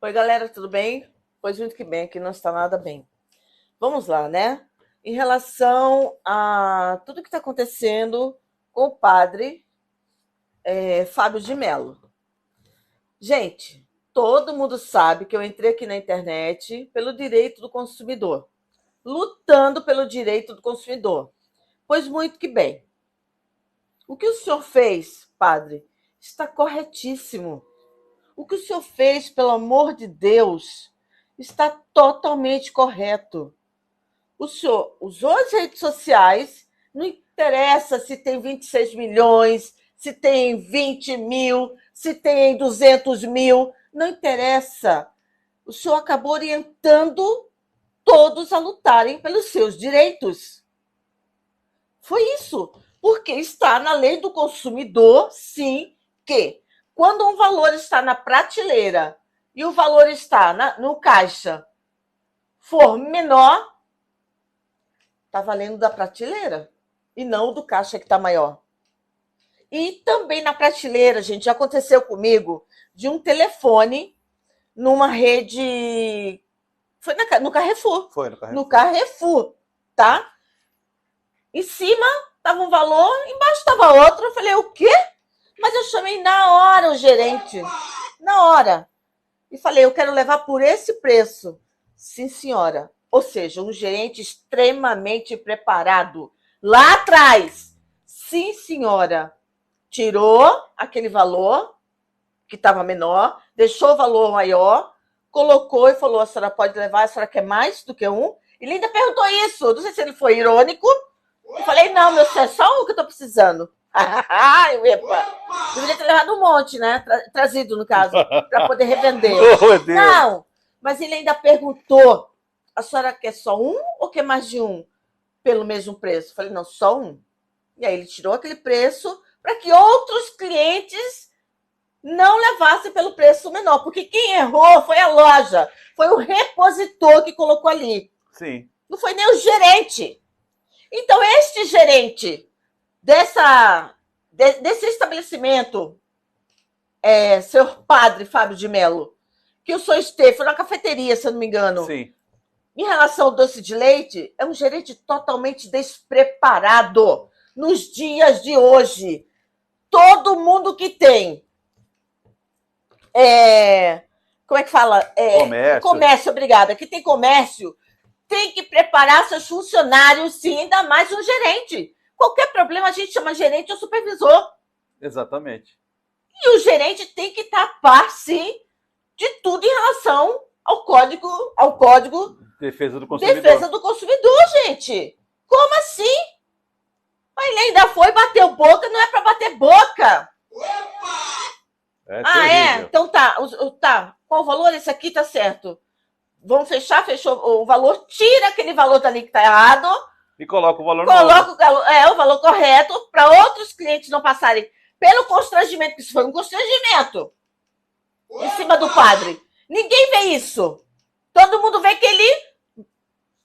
Oi, galera, tudo bem? Pois muito que bem, aqui não está nada bem. Vamos lá, né? Em relação a tudo que está acontecendo com o padre Fábio de Mello. Gente, todo mundo sabe que eu entrei aqui na internet pelo direito do consumidor, lutando pelo direito do consumidor. Pois muito que bem. O que o senhor fez, padre, está corretíssimo. O que o senhor fez, pelo amor de Deus, está totalmente correto. O senhor usou as redes sociais, não interessa se tem 26 milhões, se tem 20 mil, se tem 200 mil, não interessa. O senhor acabou orientando todos a lutarem pelos seus direitos. Foi isso, porque está na lei do consumidor, sim, que quando um valor está na prateleira e o valor está no caixa for menor, está valendo da prateleira e não do caixa que está maior. E também na prateleira, gente, já aconteceu comigo de um telefone numa rede. Foi no Carrefour. Foi no Carrefour. No Carrefour, tá? Em cima estava um valor, embaixo estava outro. Eu falei, o quê? Mas eu chamei na hora o gerente. Na hora. E falei, eu quero levar por esse preço. Sim, senhora. Ou seja, um gerente extremamente preparado. Lá atrás. Sim, senhora. Tirou aquele valor, que estava menor, deixou o valor maior, colocou e falou, a senhora pode levar, a senhora quer mais do que um? Ele ainda perguntou isso. Não sei se ele foi irônico. Eu falei, não, meu senhor, é só um que eu estou precisando. Epa. Deveria ter levado um monte, né? Trazido, no caso, para poder revender. Oh, não, mas ele ainda perguntou, a senhora quer só um ou quer mais de um pelo mesmo preço? Eu falei, não, só um. E aí ele tirou aquele preço para que outros clientes não levassem pelo preço menor, porque quem errou foi a loja, foi o repositor que colocou ali. Sim. Não foi nem o gerente. Então, este gerente desse estabelecimento, seu padre Fábio de Mello, que o senhor esteve, foi na cafeteria, se eu não me engano. Sim. Em relação ao doce de leite, é um gerente totalmente despreparado nos dias de hoje. Todo mundo que tem como é que fala? Comércio, obrigada. Que tem comércio, tem que preparar seus funcionários, sim, ainda mais um gerente. Qualquer problema a gente chama gerente ou supervisor. Exatamente. E o gerente tem que estar a par, sim, de tudo em relação ao código Defesa do consumidor. Defesa do consumidor, gente. Como assim? Ele ainda foi, bateu boca, não é para bater boca. Então tá. Qual o valor? Esse aqui tá certo. Vamos fechar, fechou o valor, tira aquele valor dali que tá errado. E coloca o valor novo. O valor correto para outros clientes não passarem pelo constrangimento, que isso foi um constrangimento em cima do padre. Ninguém vê isso. Todo mundo vê que ele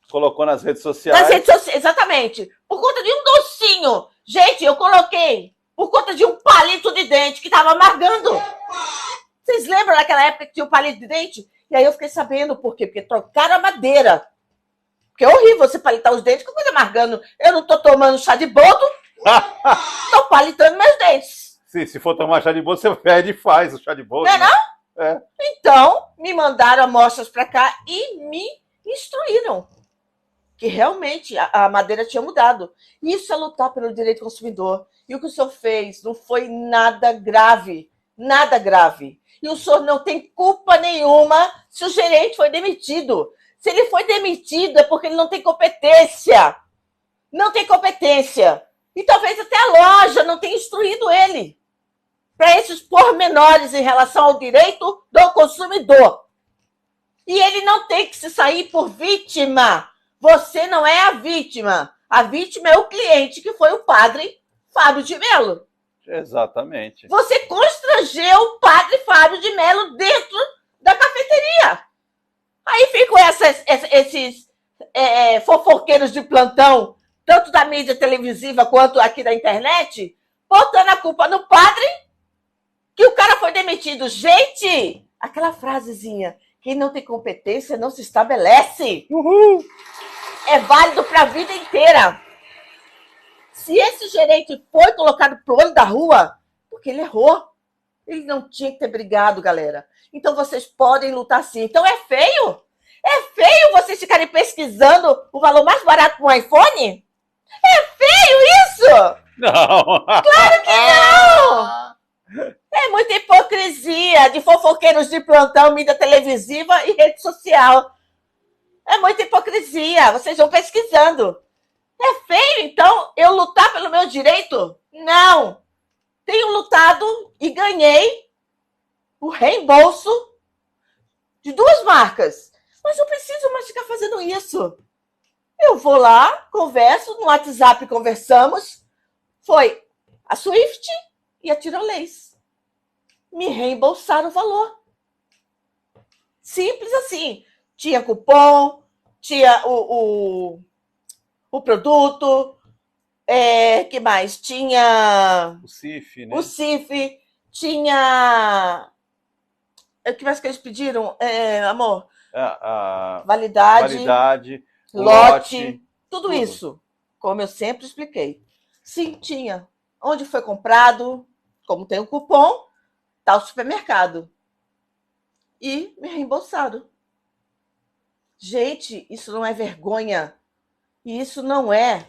colocou nas redes sociais. Nas redes sociais, exatamente. Por conta de um docinho. Gente, eu coloquei por conta de um palito de dente que estava amargando. Vocês lembram daquela época que tinha o palito de dente? E aí eu fiquei sabendo por quê. Porque trocaram a madeira. Porque é horrível você palitar os dentes com coisa amargando. Eu não estou tomando chá de boldo. Estou palitando meus dentes. Sim, se for tomar chá de boldo, você pede e faz o chá de boldo. Não é, né? não? É. Então, me mandaram amostras para cá e me instruíram que realmente a madeira tinha mudado. Isso é lutar pelo direito do consumidor. E o que o senhor fez não foi nada grave. Nada grave. E o senhor não tem culpa nenhuma se o gerente foi demitido. Se ele foi demitido é porque ele não tem competência. Não tem competência. E talvez até a loja não tenha instruído ele para esses pormenores em relação ao direito do consumidor. E ele não tem que se sair por vítima. Você não é a vítima. A vítima é o cliente, que foi o padre Fábio de Mello. Exatamente. Você constrangeu o padre Fábio de Mello dentro da cafeteria. Aí ficam esses fofoqueiros de plantão, tanto da mídia televisiva quanto aqui da internet, botando a culpa no padre, que o cara foi demitido. Gente, aquela frasezinha, Quem não tem competência não se estabelece. Uhul! É válido para a vida inteira. Se esse gerente foi colocado pro olho da rua, porque ele errou. Ele não tinha que ter brigado, galera. Então vocês podem lutar sim. Então é feio? É feio vocês ficarem pesquisando o valor mais barato para um iPhone? É feio isso? Não! Claro que não! É muita hipocrisia de fofoqueiros de plantão, mídia televisiva e rede social. É muita hipocrisia. Vocês vão pesquisando. É feio, então, eu lutar pelo meu direito? Não! Tenho lutado e ganhei o reembolso de 2 marcas. Mas não preciso mais ficar fazendo isso. Eu vou lá, converso, no WhatsApp conversamos. Foi a Swift e a Tirolês. Me reembolsaram o valor. Simples assim. Tinha cupom, tinha o produto, que mais? Tinha O CIF, né? o CIF, tinha... O que mais que eles pediram, amor? A Validade, o lote, tudo tudo. isso, como eu sempre expliquei. Sim, tinha. Onde foi comprado, como tem o cupom, tá o supermercado. E me reembolsaram. Gente, isso não é vergonha. E isso não é.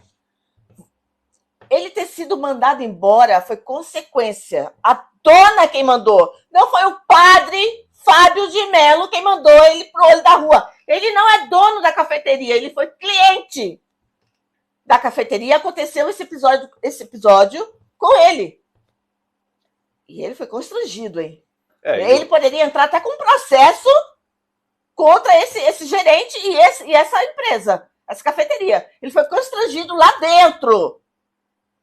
Ele ter sido mandado embora foi consequência. A dona quem mandou. Não foi o padre Fábio de Mello quem mandou ele pro olho da rua. Ele não é dono da cafeteria, ele foi cliente da cafeteria. Aconteceu esse episódio com ele. E ele foi constrangido, hein? Ele poderia entrar até com um processo contra esse gerente e essa empresa, essa cafeteria. Ele foi constrangido lá dentro.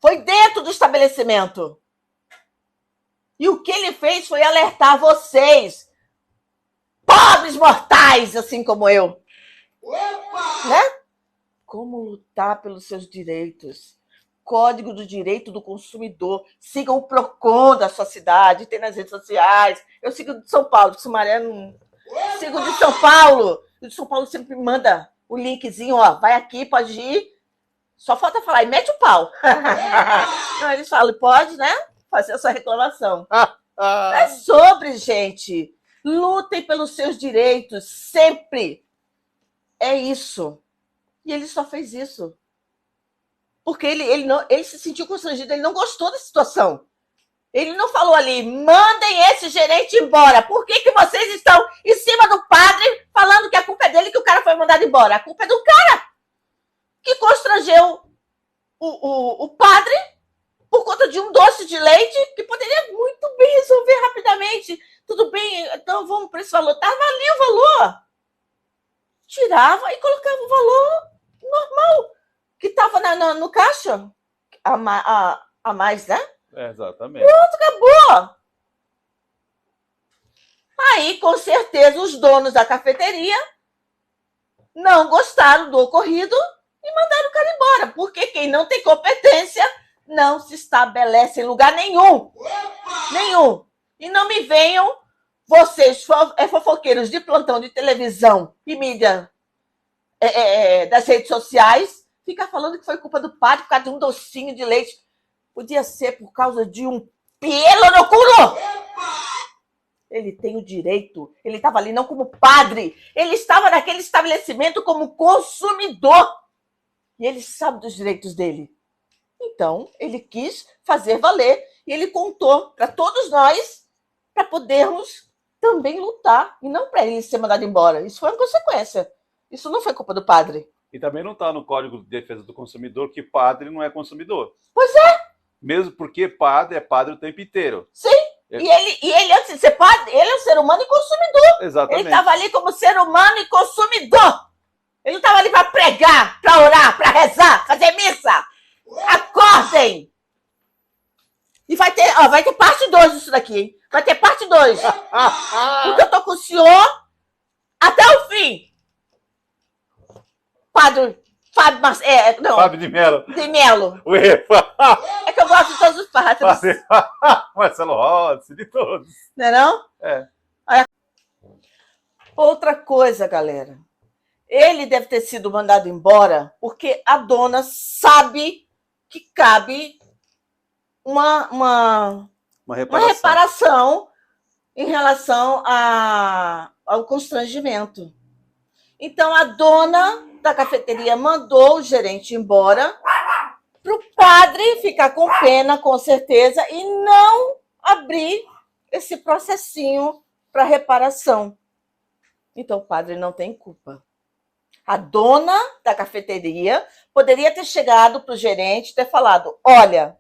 Foi dentro do estabelecimento. E o que ele fez foi alertar vocês, pobres mortais, assim como eu. Opa! Né? Como lutar pelos seus direitos. Código do Direito do Consumidor. Sigam o PROCON da sua cidade, tem nas redes sociais. Eu sigo de São Paulo, de Sumaré não... Sigo de São Paulo. O de São Paulo sempre me manda o linkzinho, ó. Vai aqui, pode ir. Só falta falar, e mete o pau. Não, eles falam, pode, né? Fazer a sua reclamação. É sobre, gente. Lutem pelos seus direitos, sempre. É isso. E ele só fez isso. Porque ele se sentiu constrangido, ele não gostou da situação. Ele não falou ali, mandem esse gerente embora. Por que vocês estão em cima do padre falando que a culpa é dele, que o cara foi mandado embora? A culpa é do cara que constrangeu o padre por conta de um doce de leite que poderia muito bem resolver rapidamente. Tudo bem, então vamos para esse valor. Estava ali o valor. Tirava e colocava o valor normal que estava no caixa. A mais, né? Exatamente. Pronto, acabou. Aí, com certeza, os donos da cafeteria não gostaram do ocorrido e mandaram o cara embora, porque quem não tem competência não se estabelece em lugar nenhum. Nenhum. E não me venham, vocês, fofoqueiros de plantão de televisão e mídia das redes sociais, ficar falando que foi culpa do padre por causa de um docinho de leite. Podia ser por causa de um pelo no culo. Ele tem o direito. Ele estava ali não como padre. Ele estava naquele estabelecimento como consumidor. E ele sabe dos direitos dele. Então, ele quis fazer valer. E ele contou para todos nós para podermos também lutar. E não para ele ser mandado embora. Isso foi uma consequência. Isso não foi culpa do padre. E também não está no Código de Defesa do Consumidor que padre não é consumidor. Pois é. Mesmo porque padre é padre o tempo inteiro. Sim. E ele, antes de ser padre, ele é um ser humano e consumidor. Exatamente. Ele estava ali como ser humano e consumidor. Ele não estava ali para pregar, para orar, para rezar, fazer missa. Acordem! E vai ter parte 2 disso daqui, hein? Vai ter parte 2. Porque eu tô com o senhor até o fim. Padre Fábio Fábio de Mello. De Mello. É que eu gosto de todos os padres. Marcelo Rossi, de todos. Não é não? É. Outra coisa, galera. Ele deve ter sido mandado embora porque a dona sabe que cabe uma reparação em relação ao constrangimento. Então, a dona da cafeteria mandou o gerente embora para o padre ficar com pena, com certeza, e não abrir esse processinho para reparação. Então, o padre não tem culpa. A dona da cafeteria poderia ter chegado para o gerente e ter falado: olha,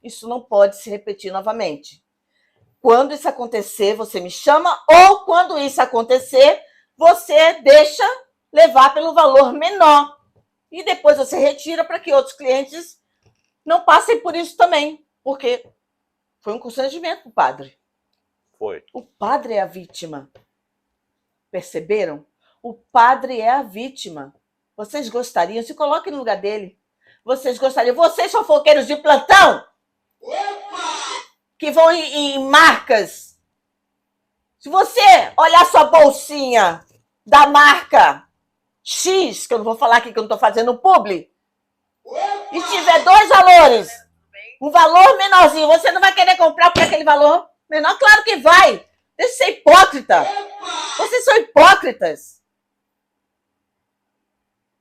isso não pode se repetir novamente. Quando isso acontecer, você me chama, ou quando isso acontecer, você deixa levar pelo valor menor. E depois você retira para que outros clientes não passem por isso também. Porque foi um constrangimento para o padre. Foi. O padre é a vítima. Perceberam? O padre é a vítima. Vocês gostariam? Se coloquem no lugar dele. Vocês gostariam? Vocês fofoqueiros de plantão? Que vão em marcas. Se você olhar sua bolsinha da marca X, que eu não vou falar aqui que eu não estou fazendo publi, e tiver 2 valores, um valor menorzinho, você não vai querer comprar por aquele valor menor? Claro que vai. Deixa de ser hipócrita. Vocês são hipócritas.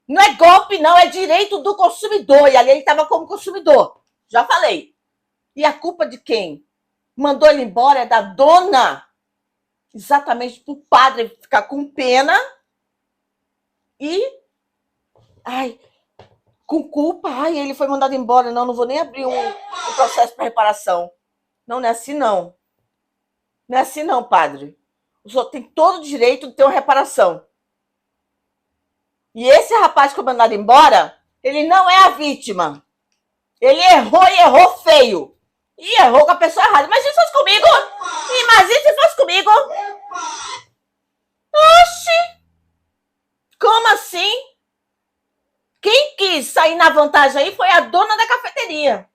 Não é golpe, não, é direito do consumidor. E ali ele estava como consumidor. Já falei. E a culpa de quem mandou ele embora é da dona. Exatamente para o padre ficar com pena e... com culpa. Ele foi mandado embora. Não vou nem abrir um processo para reparação. Não é assim, não. Não é assim, não, padre. O senhor tem todo o direito de ter uma reparação. E esse rapaz que foi mandado embora, ele não é a vítima. Ele errou e errou feio. E errou com a pessoa errada. Mas se fosse comigo? Imagina se fosse comigo? Oxi! Como assim? Quem quis sair na vantagem aí foi a dona da cafeteria.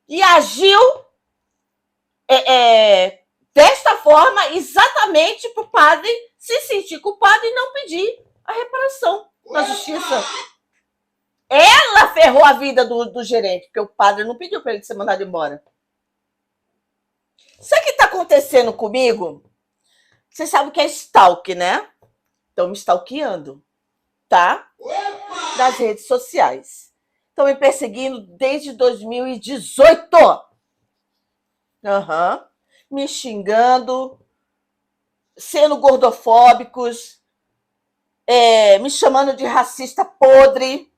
E agiu desta forma exatamente para o padre se sentir culpado e não pedir a reparação na justiça. Ela ferrou a vida do gerente, porque o padre não pediu para ele ser mandado embora. Sabe o que está acontecendo comigo? Você sabe o que é stalk, né? Estão me stalkeando, tá? Das redes sociais. Estão me perseguindo desde 2018. Me xingando, sendo gordofóbicos, me chamando de racista podre,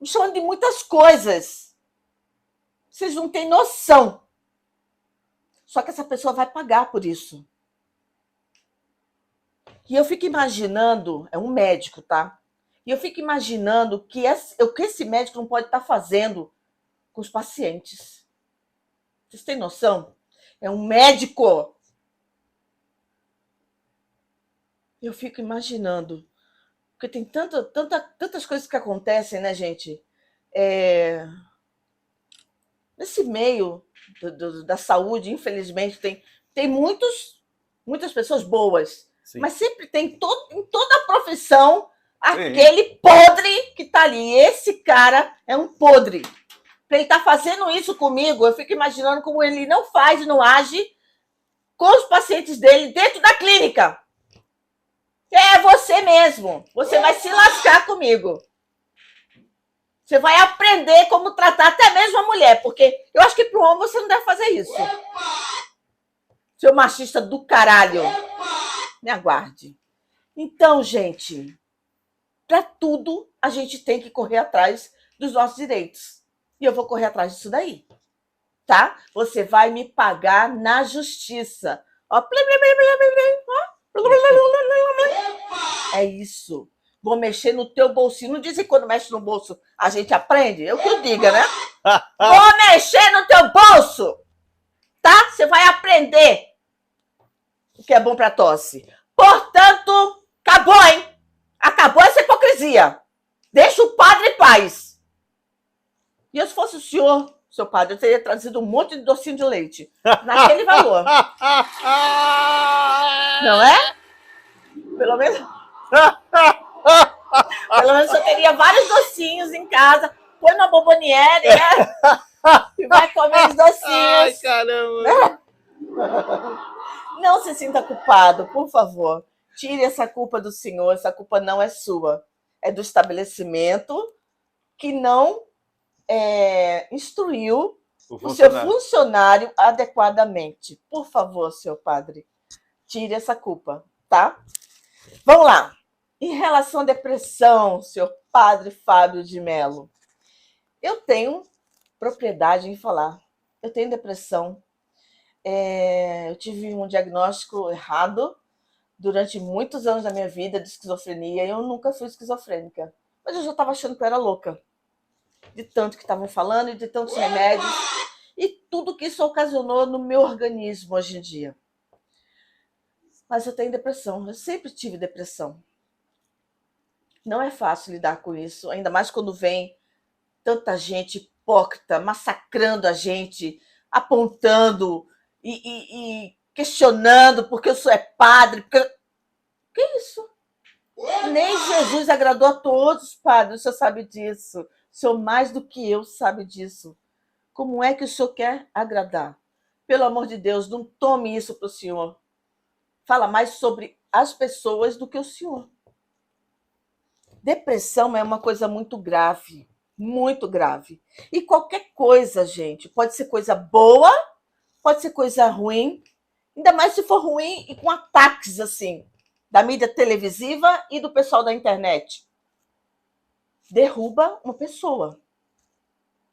me chamando de muitas coisas. Vocês não têm noção. Só que essa pessoa vai pagar por isso. E eu fico imaginando, é um médico, tá? E eu fico imaginando o que esse médico não pode estar fazendo com os pacientes. Vocês têm noção? É um médico. Eu fico imaginando. Porque tem tantas coisas que acontecem, né, gente? Nesse meio da saúde, infelizmente, tem muitas pessoas boas. Sim. Mas sempre tem em toda a profissão aquele podre que está ali. Esse cara é um podre. Ele está fazendo isso comigo, eu fico imaginando como ele não faz, não age com os pacientes dele dentro da clínica. É você mesmo. Você vai se lascar comigo. Você vai aprender como tratar até mesmo a mulher, porque eu acho que para o homem você não deve fazer isso. Seu machista do caralho. Me aguarde. Então, gente, para tudo a gente tem que correr atrás dos nossos direitos. E eu vou correr atrás disso daí, tá? Você vai me pagar na justiça. Ó, é isso. Vou mexer no teu bolsinho. Não dizem que quando mexe no bolso a gente aprende? Eu que eu diga, né? Vou mexer no teu bolso, tá? Você vai aprender o que é bom para tosse. Portanto, acabou, hein? Acabou essa hipocrisia. Deixa o padre em paz. E eu, se fosse o senhor, seu padre, eu teria trazido um monte de docinho de leite. Naquele valor. Não é? Pelo menos eu teria vários docinhos em casa. Põe na bomboniere, né? E vai comer os docinhos. Ai, caramba! Não se sinta culpado, por favor. Tire essa culpa do senhor. Essa culpa não é sua. É do estabelecimento que não instruiu o seu funcionário adequadamente. Por favor, seu padre, tire essa culpa, tá? Vamos lá. Em relação à depressão, senhor padre Fábio de Mello, eu tenho propriedade em falar. Eu tenho depressão. Eu tive um diagnóstico errado durante muitos anos da minha vida de esquizofrenia. Eu nunca fui esquizofrênica, mas eu já estava achando que eu era louca. De tanto que estavam falando e de tantos remédios e tudo que isso ocasionou no meu organismo hoje em dia. Mas eu tenho depressão, eu sempre tive depressão. Não é fácil lidar com isso, ainda mais quando vem tanta gente hipócrita, massacrando a gente, apontando e questionando porque eu sou padre. Que isso? Nem Jesus agradou a todos, padre, o senhor sabe disso. O senhor mais do que eu sabe disso. Como é que o senhor quer agradar? Pelo amor de Deus, não tome isso para o senhor. Fala mais sobre as pessoas do que o senhor. Depressão é uma coisa muito grave, muito grave. E qualquer coisa, gente, pode ser coisa boa, pode ser coisa ruim, ainda mais se for ruim e com ataques assim, da mídia televisiva e do pessoal da internet. Derruba uma pessoa.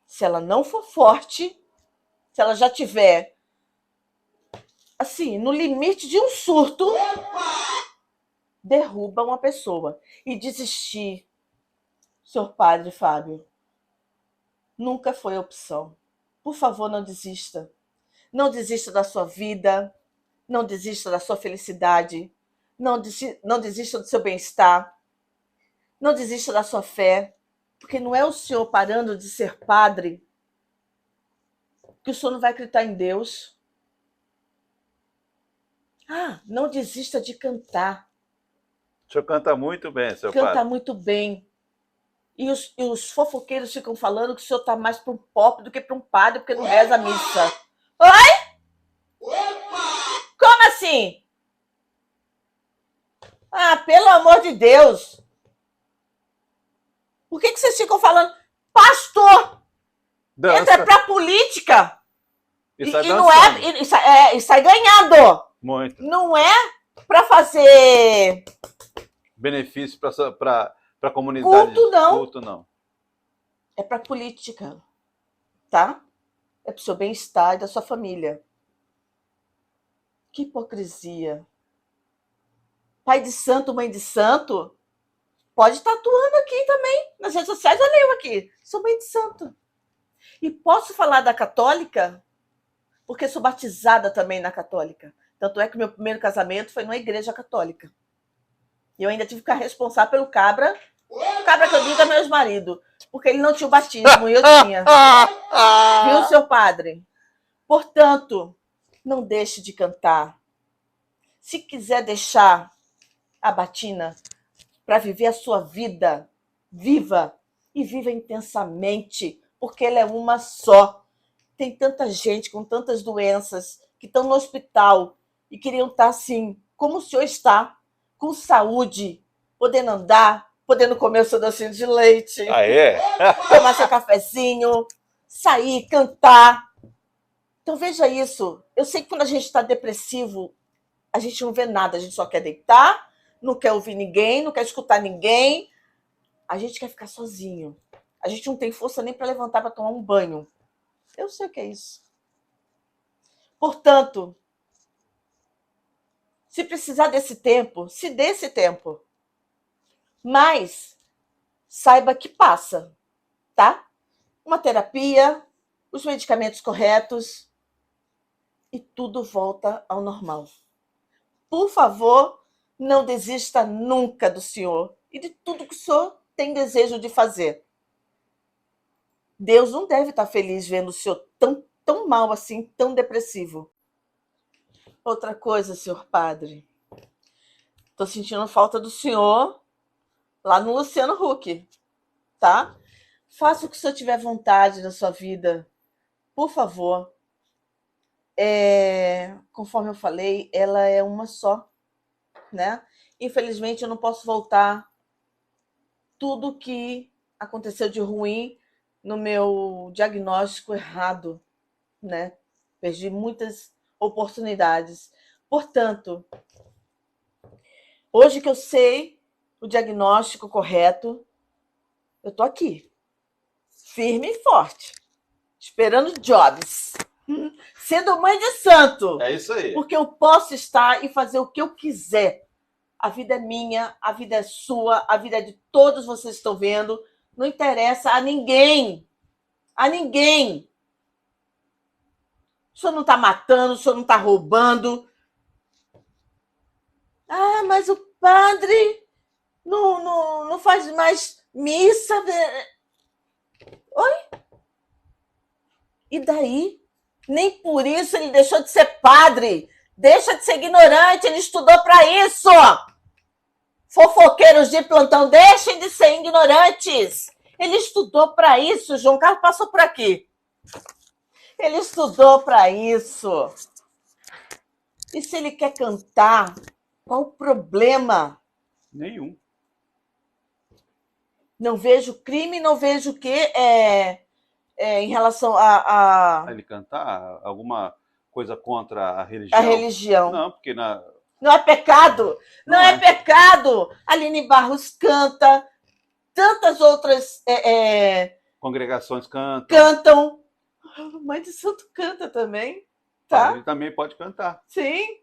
Se ela não for forte, se ela já tiver assim, no limite de um surto, derruba uma pessoa. E desistir, senhor padre Fábio, nunca foi opção. Por favor, não desista. Não desista da sua vida, não desista da sua felicidade, não desista do seu bem-estar, não desista da sua fé, porque não é o senhor parando de ser padre que o senhor não vai acreditar em Deus. Não desista de cantar. O senhor canta muito bem, seu padre. Canta padre. muito bem. E os fofoqueiros ficam falando que o senhor está mais para um pop do que para um padre, porque não reza a missa. Oi? Como assim? Pelo amor de Deus. Por que vocês ficam falando? Pastor! Dança. Entra pra política. E sai não e sai ganhando. Muito. Não é para fazer benefício para a comunidade. Culto, não. É para política, tá? É para o seu bem-estar e da sua família. Que hipocrisia. Pai de santo, mãe de santo, pode estar atuando aqui também. Nas redes sociais eu leio aqui. Sou mãe de santo. E posso falar da católica, porque sou batizada também na católica. Tanto é que meu primeiro casamento foi numa igreja católica. E eu ainda tive que ficar responsável pelo cabra. O cabra que eu digo é meu ex-marido. Porque ele não tinha o batismo e eu tinha. Viu, seu padre? Portanto, não deixe de cantar. Se quiser deixar a batina para viver a sua vida, viva. E viva intensamente. Porque ela é uma só. Tem tanta gente com tantas doenças que estão no hospital e queriam estar assim, como o senhor está, com saúde, podendo andar, podendo comer o seu docinho de leite. Tomar seu cafezinho, sair, cantar. Então veja isso. Eu sei que quando a gente está depressivo, a gente não vê nada, a gente só quer deitar, não quer ouvir ninguém, não quer escutar ninguém. A gente quer ficar sozinho. A gente não tem força nem para levantar para tomar um banho. Eu sei o que é isso. Portanto, se precisar desse tempo, se dê esse tempo. Mas saiba que passa, tá? Uma terapia, os medicamentos corretos e tudo volta ao normal. Por favor, não desista nunca do senhor e de tudo que o senhor tem desejo de fazer. Deus não deve estar feliz vendo o senhor tão mal assim, tão depressivo. Outra coisa, senhor padre, estou sentindo falta do senhor lá no Luciano Huck, tá? Faça o que o senhor tiver vontade na sua vida, por favor. Conforme eu falei, ela é uma só, né? Infelizmente, eu não posso voltar tudo que aconteceu de ruim no meu diagnóstico errado, né? Perdi muitas oportunidades. Portanto, hoje que eu sei o diagnóstico correto, eu tô aqui, firme e forte, esperando jobs, sendo mãe de santo. É isso aí. Porque eu posso estar e fazer o que eu quiser. A vida é minha, a vida é sua, a vida é de todos vocês que estão vendo. Não interessa a ninguém. A ninguém. O senhor não está matando, o senhor não está roubando. Ah, mas o padre não faz mais missa. Oi? E daí? Nem por isso ele deixou de ser padre. Deixa de ser ignorante, ele estudou para isso. Fofoqueiros de plantão, deixem de ser ignorantes. Ele estudou para isso, João Carlos passou por aqui. Ele estudou para isso. E se ele quer cantar, qual o problema? Nenhum. Não vejo crime, não vejo o quê? Em relação a Ele cantar alguma coisa contra a religião? a religião. Não, porque Não é pecado. Não é pecado. Aline Barros canta. Tantas outras congregações cantam. Mãe de Santo canta também, tá? Ele também pode cantar. Sim.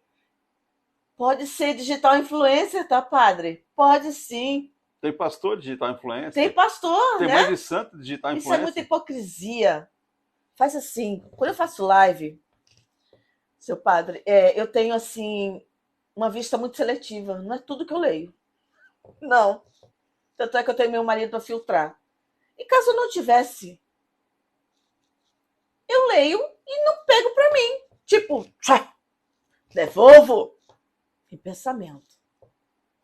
Pode ser digital influencer, tá, padre? Pode sim. Tem pastor digital influencer. Tem pastor, tem né? Mãe de Santo digital influencer. Isso é muita hipocrisia. Faz assim. Quando eu faço live, seu padre, eu tenho assim uma vista muito seletiva. Não é tudo que eu leio. Não. Tanto é que eu tenho meu marido para filtrar. E caso eu não tivesse, eu leio e não pego para mim. Tipo, devolvo. Em pensamento.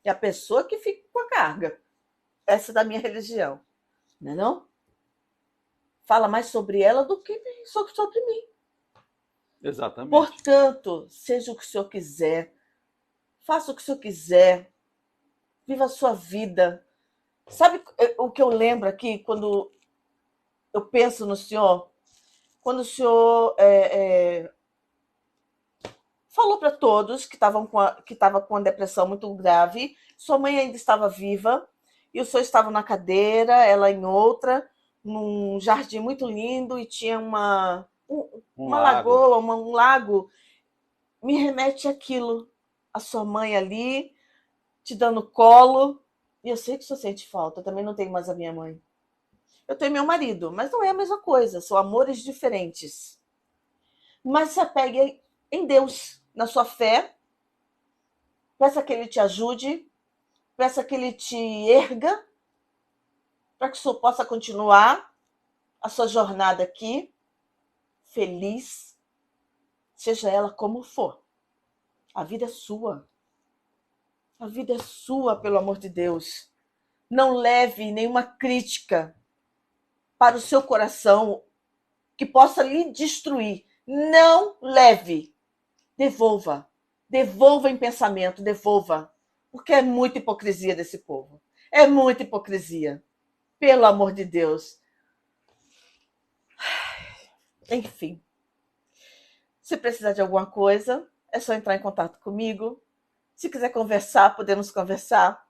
E a pessoa que fica com a carga. Essa é da minha religião. Não é não? Fala mais sobre ela do que sobre mim. Exatamente. Portanto, seja o que o senhor quiser. Faça o que o senhor quiser. Viva a sua vida. Sabe o que eu lembro aqui quando eu penso no senhor? Quando o senhor falou para todos que estava com uma depressão muito grave, sua mãe ainda estava viva, e o senhor estava na cadeira, ela em outra, num jardim muito lindo, e tinha uma lagoa, um lago. Me remete àquilo, a sua mãe ali, te dando colo, e eu sei que o senhor sente falta, eu também não tenho mais a minha mãe. Eu tenho meu marido, mas não é a mesma coisa, são amores diferentes. Mas se apegue em Deus, na sua fé, peça que ele te ajude, peça que ele te erga, para que o senhor possa continuar a sua jornada aqui, feliz, seja ela como for. A vida é sua. A vida é sua, pelo amor de Deus. Não leve nenhuma crítica para o seu coração que possa lhe destruir. Não leve. Devolva. Devolva em pensamento, devolva. Porque é muita hipocrisia desse povo. É muita hipocrisia. Pelo amor de Deus. Enfim. Se precisar de alguma coisa, é só entrar em contato comigo. Se quiser conversar, podemos conversar.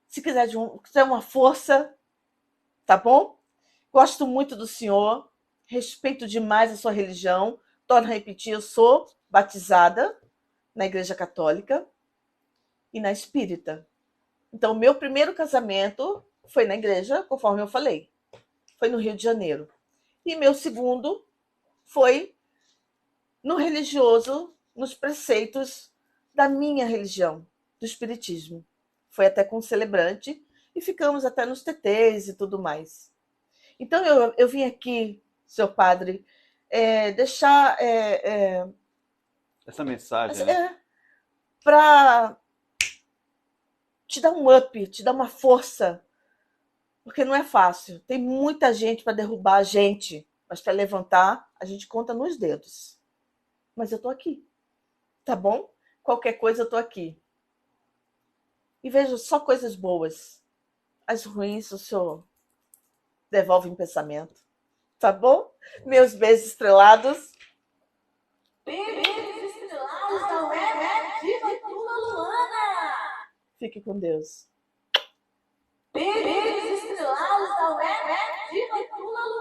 Se quiser uma força, tá bom? Gosto muito do senhor. Respeito demais a sua religião. Torno a repetir, eu sou batizada na Igreja Católica e na Espírita. Então, meu primeiro casamento foi na igreja, conforme eu falei. Foi no Rio de Janeiro. E meu segundo foi no religioso, nos preceitos da minha religião, do Espiritismo. Foi até com um celebrante e ficamos até nos tetês e tudo mais. Então, eu vim aqui, seu padre, deixar Essa mensagem, né? para te dar um up, te dar uma força, porque não é fácil. Tem muita gente para derrubar a gente, mas para levantar, a gente conta nos dedos. Mas eu tô aqui, tá bom? Qualquer coisa eu tô aqui. E vejo só coisas boas. As ruins o senhor devolve em pensamento. Tá bom? Meus beijos estrelados. Beijos estrelados da Web Diva Tuna Luana. Fique com Deus. Beijos estrelados da Web Diva Tuna Luana.